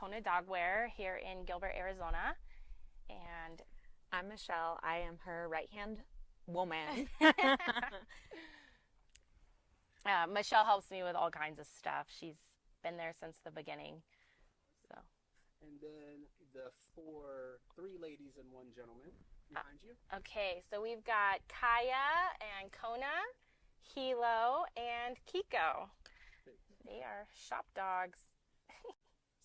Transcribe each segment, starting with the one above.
Kona Dogwear here in Gilbert, Arizona. And I'm Michelle. I am her right-hand woman. Michelle helps me with all kinds of stuff. She's been there since the beginning. So, And then the three ladies and one gentleman behind you. okay, so we've got Kaya and Kona, Hilo, and Kiko. They are shop dogs.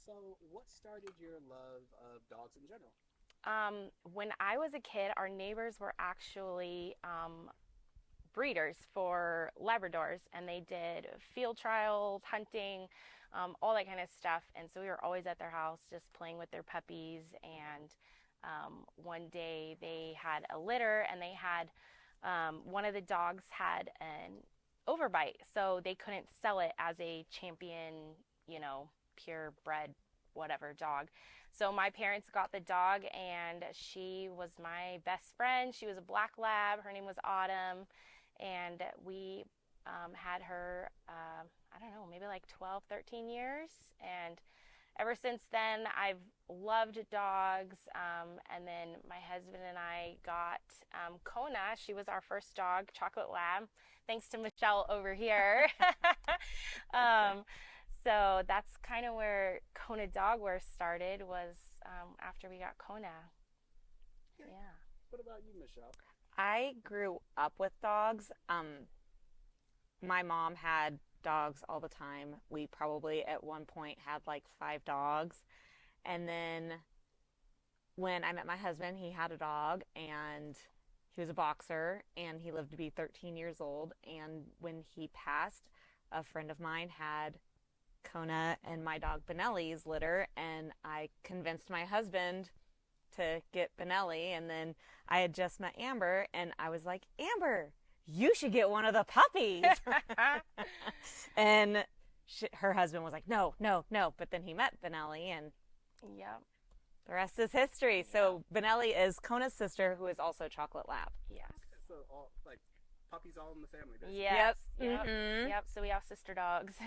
So, what started your love of dogs in general? When I was a kid, our neighbors were actually breeders for Labradors, and they did field trials, hunting, all that kind of stuff. And so we were always at their house just playing with their puppies. And one day they had a litter, and they had one of the dogs had an overbite, so they couldn't sell it as a champion, purebred, whatever dog. So my parents got the dog, and she was my best friend. She was a black lab. Her name was Autumn, and we had her, I don't know, maybe like 12, 13 years. And ever since then, I've loved dogs. And then my husband and I got Kona. She was our first dog, chocolate lab, thanks to Michelle over here. So that's kind of where Kona Dogwear started, was after we got Kona. Yeah. What about you, Michelle? I grew up with dogs. My mom had dogs all the time. We probably at one point had like 5 dogs. And then when I met my husband, he had a dog, and he was a boxer, and he lived to be 13 years old. And when he passed, a friend of mine had Kona and my dog Benelli's litter, and I convinced my husband to get Benelli. And then I had just met Amber, and I was like, Amber, you should get one of the puppies. And her husband was like, no, no, no. But then he met Benelli, and Yep. the rest is history. So Benelli is Kona's sister, who is also chocolate lab. Yes. So, all like puppies all in the family, basically. Yes. Yep. Yep. Mhm. Yep. So we have sister dogs.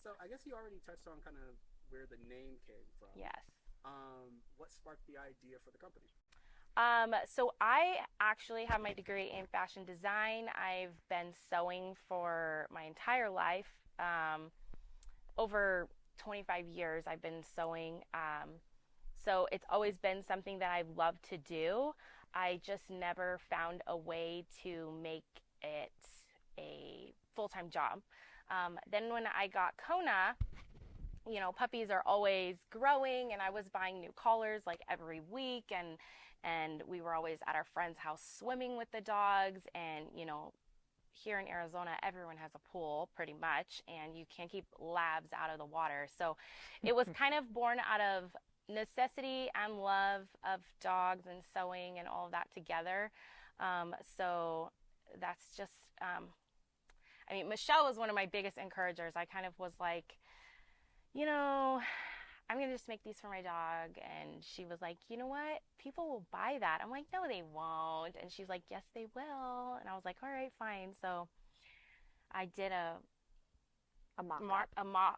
So, I guess you already touched on kind of where the name came from. Yes. What sparked the idea for the company? So I actually have my degree in fashion design. I've been sewing for my entire life. Over 25 years I've been sewing. So it's always been something that I've loved to do. I just never found a way to make it a full-time job. Then when I got Kona, puppies are always growing, and I was buying new collars like every week, and we were always at our friend's house swimming with the dogs. And here in Arizona, everyone has a pool pretty much, and you can't keep labs out of the water. So it was kind of born out of necessity and love of dogs and sewing and all of that together. So that's just, Michelle was one of my biggest encouragers. I kind of was like, I'm going to just make these for my dog. And she was like, you know what? People will buy that. I'm like, no, they won't. And she's like, yes, they will. And I was like, all right, fine. So I did a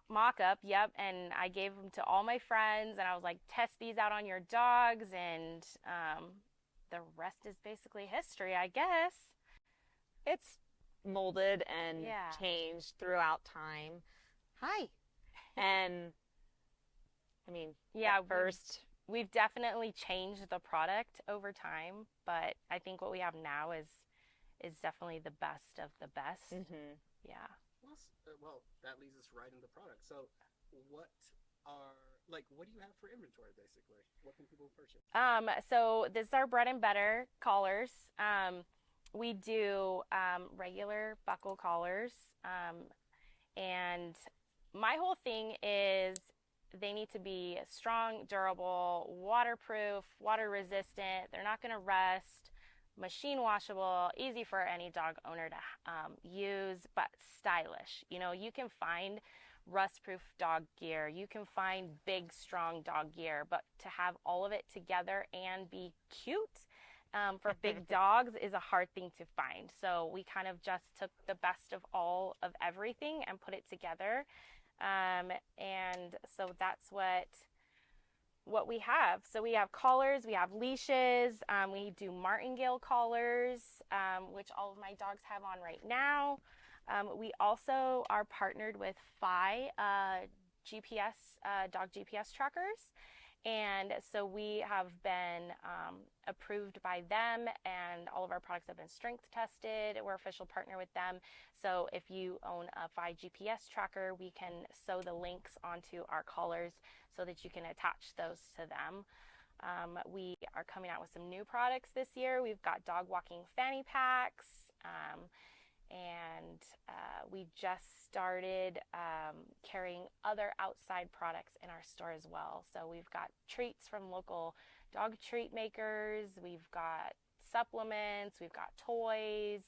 mock-up, yep. And I gave them to all my friends. And I was like, test these out on your dogs. And the rest is basically history, I guess. It's molded and Yeah. changed throughout time. Hi. And Yeah, at first, we've definitely changed the product over time, but I think what we have now is definitely the best of the best. mhm. Yeah. Well, that leads us right into product. So, what do you have for inventory, basically? What can people purchase? So this is our bread and butter collars. We do regular buckle collars, and my whole thing is they need to be strong, durable, waterproof, water resistant. They're not going to rust, machine washable, easy for any dog owner to use, but stylish. You can find rust-proof dog gear. You can find big, strong dog gear, but to have all of it together and be cute for big dogs is a hard thing to find. So we kind of just took the best of all of everything and put it together. And so that's what we have. So we have collars, we have leashes, we do martingale collars, which all of my dogs have on right now. We also are partnered with GPS, dog GPS trackers. And so we have been approved by them, and all of our products have been strength tested. We're official partner with them. So if you own a Fi GPS tracker, we can sew the links onto our collars so that you can attach those to them. We are coming out with some new products this year. We've got dog walking fanny packs. And we just started carrying other outside products in our store as well. So we've got treats from local dog treat makers. We've got supplements. We've got toys.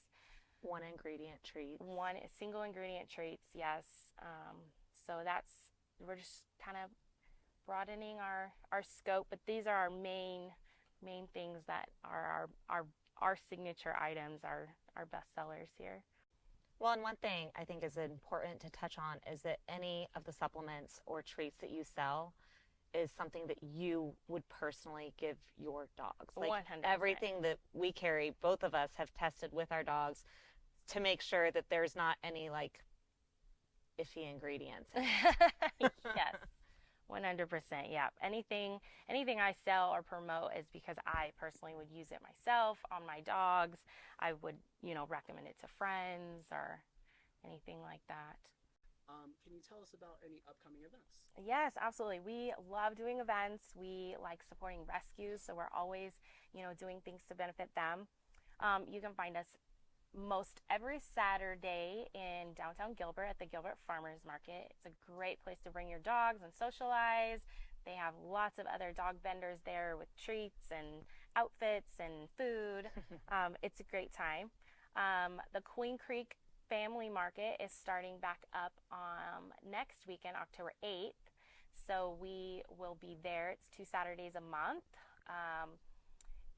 One ingredient treats. One single ingredient treats, yes. So we're just kind of broadening our scope, but these are our main things that are our signature items, our best sellers here. Well, and one thing I think is important to touch on is that any of the supplements or treats that you sell is something that you would personally give your dogs. Like 100%. Everything that we carry, both of us have tested with our dogs to make sure that there's not any like iffy ingredients. Yes. 100%. Yeah. Anything I sell or promote is because I personally would use it myself on my dogs. I would, recommend it to friends or anything like that. Can you tell us about any upcoming events? Yes, absolutely. We love doing events. We like supporting rescues, so we're always, doing things to benefit them. You can find us most every Saturday in downtown Gilbert at the Gilbert Farmers Market. It's a great place to bring your dogs and socialize. They have lots of other dog vendors there with treats and outfits and food. It's a great time. The Queen Creek Family Market is starting back up next weekend, October 8th. So we will be there. It's 2 Saturdays a month.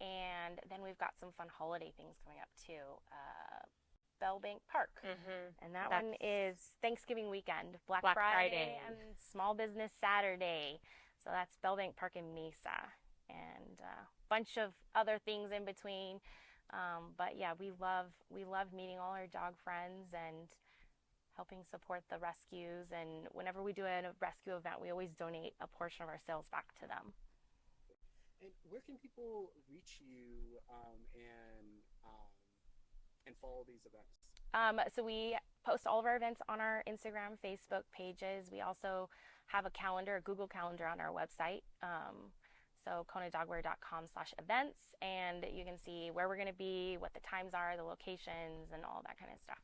And then we've got some fun holiday things coming up too. Bell Bank Park. Mm-hmm. And that one is Thanksgiving weekend, Black Friday, and Small Business Saturday. So that's Bell Bank Park in Mesa. And a bunch of other things in between. But yeah, we love meeting all our dog friends and helping support the rescues. And whenever we do a rescue event, we always donate a portion of our sales back to them. And where can people reach you and follow these events? So we post all of our events on our Instagram, Facebook pages. We also have a Google Calendar on our website. So konadogwear.com/events, and you can see where we're going to be, what the times are, the locations, and all that kind of stuff.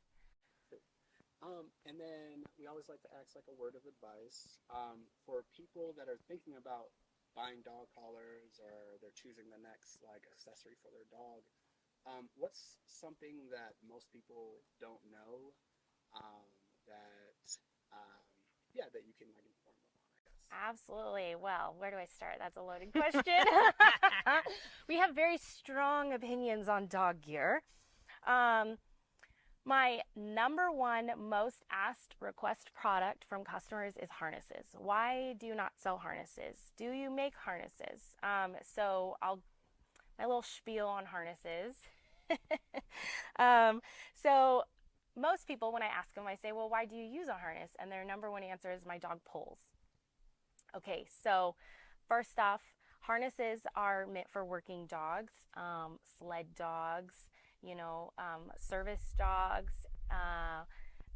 And then we always like to ask like a word of advice for people that are thinking about buying dog collars or they're choosing the next like accessory for their dog. What's something that most people don't know that you can like inform them on, I guess? Absolutely. Well, where do I start? That's a loaded question. We have very strong opinions on dog gear. My number one most asked request product from customers is harnesses. Why do you not sell harnesses? Do you make harnesses? So my little spiel on harnesses. So most people, when I ask them, I say, well, why do you use a harness? And their number one answer is my dog pulls. Okay, so first off, harnesses are meant for working dogs, sled dogs, service dogs.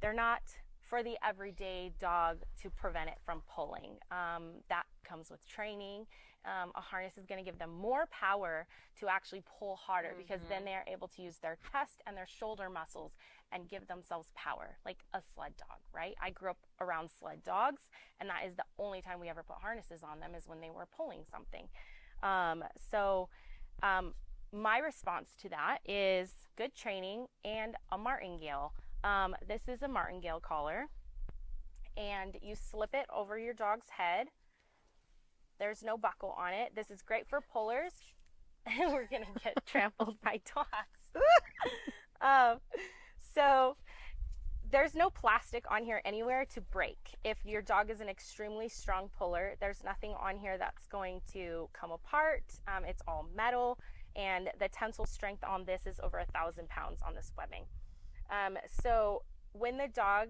They're not for the everyday dog to prevent it from pulling. That comes with training. A harness is going to give them more power to actually pull harder because then they are able to use their chest and their shoulder muscles and give themselves power, like a sled dog, right? I grew up around sled dogs, and that is the only time we ever put harnesses on them is when they were pulling something. My response to that is good training and a martingale. This is a martingale collar, and you slip it over your dog's head. There's no buckle on it. This is great for pullers. We're going to get trampled by dogs. So There's no plastic on here anywhere to break. If your dog is an extremely strong puller, there's nothing on here that's going to come apart. It's all metal, and the tensile strength on this is over 1,000 pounds on this webbing. So when the dog,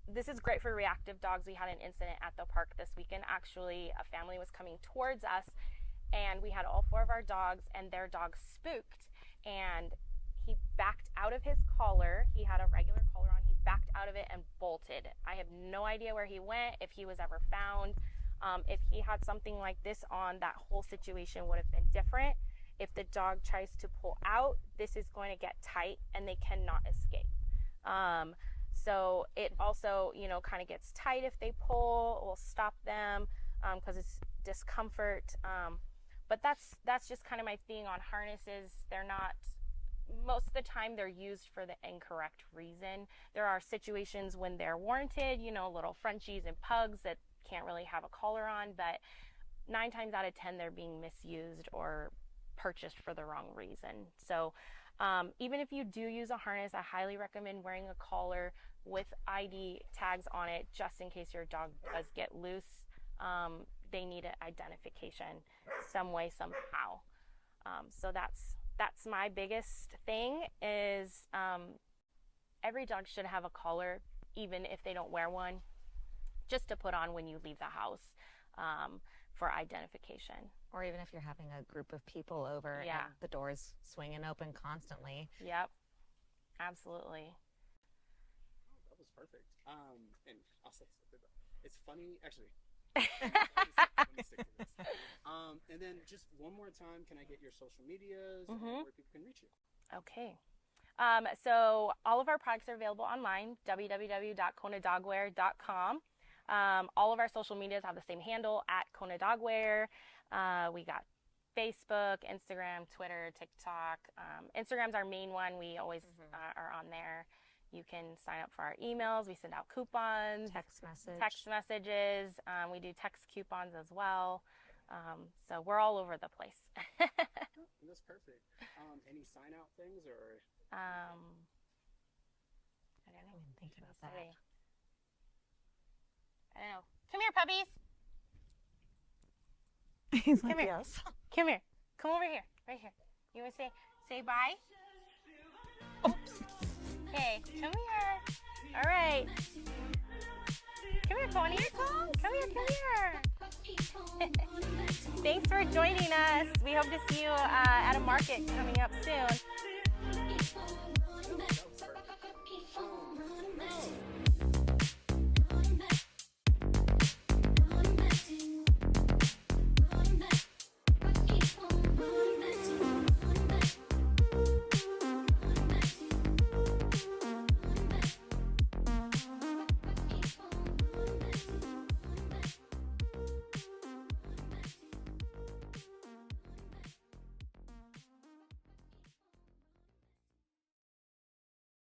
this is great for reactive dogs. We had an incident at the park this weekend. Actually, a family was coming towards us, and we had all 4 of our dogs, and their dog spooked, and he backed out of his collar. He had a regular collar on. He backed out of it and bolted. I have no idea where he went, if he was ever found. If he had something like this on, that whole situation would have been different. If the dog tries to pull out, this is going to get tight and they cannot escape. So it also, kind of gets tight if they pull. Will stop them because it's discomfort. But that's just kind of my thing on harnesses. They're not, most of the time they're used for the incorrect reason. There are situations when they're warranted, little Frenchies and pugs that can't really have a collar on, but 9 times out of 10 they're being misused or purchased for the wrong reason. So even if you do use a harness, I highly recommend wearing a collar with ID tags on it, just in case your dog does get loose. They need an identification some way, somehow. So that's my biggest thing is every dog should have a collar, even if they don't wear one, just to put on when you leave the house for identification. Or even if you're having a group of people over and the door's swinging open constantly. Yep, absolutely. Oh, that was perfect. And I'll say something. It's funny, actually. Let me stick to this. And then just one more time, can I get your social medias and where people can reach you? Okay. So all of our products are available online, www.konadogwear.com. All of our social medias have the same handle, @KonaDogwear. We got Facebook, Instagram, Twitter, TikTok. Instagram's our main one. We always are on there. You can sign up for our emails. We send out coupons, text messages. We do text coupons as well. So we're all over the place. That's perfect. Any sign out things or? I don't even think about that. I don't know. Come here, puppies. He's Come like, here. yes. Come here. Come over here. Right here. You want to say bye? Oops. Okay, come here. All right. Come here, Pony. Come here. Thanks for joining us. We hope to see you at a market coming up soon.